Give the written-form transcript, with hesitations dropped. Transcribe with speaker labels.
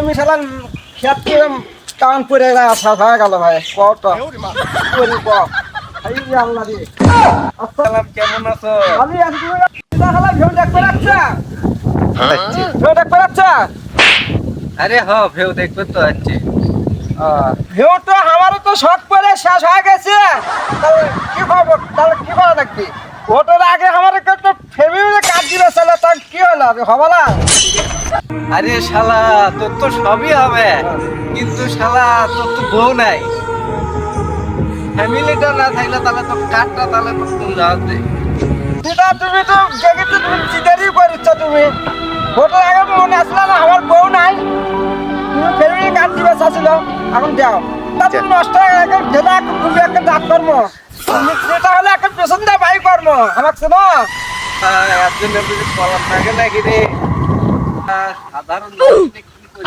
Speaker 1: জমি শালা খেত করে টান পড়ে আসা হয়ে গেল ভাই কত করি ক এই যে আল্লাহ রে
Speaker 2: সালাম, কেমন আছো?
Speaker 1: আমি আজ তুমি শালা ভিউ দেখতে রাখছা ভিউ দেখতে রাখছা
Speaker 2: আরে ভেউ দেখবে তো আছি।
Speaker 1: ভিউ তো আমারও তো শখ করে শেষ হয়ে গেছে তাহলে কি খবর তাহলে কি করা দেখবি ভোটের আগে আমার একটা ফ্যামিলি কাজ দিবে চলে তার কি হলো হবে না
Speaker 2: আরে শালা, তোর তো সবই হবে, কিন্তু শালা তোর তো বউ নাই। ফ্যামিলিটা না থাকলে তাহলে তো কাঠটা তাহলে তো কোন যাওয়াতে।
Speaker 1: সেটা তুমি তো দেখে তো তুমি চিন্তারই করিচ্ছ তুমি ভোটের আগে মনে আসলে না আমার বউ নাই তুমি ফ্যামিলি কাজ দিবে চাচ্ছিল এখন যাও তা তুমি নষ্ট হয়ে এখন ঢেলা তুমি একটা ডাক কর্ম সেটা হলে একটা পেছন দিয়ে বাই কর্ম আমার শোনো
Speaker 2: একজনের যদি কলার থাকে নাকি রে, সাধারণ লোক কি করি?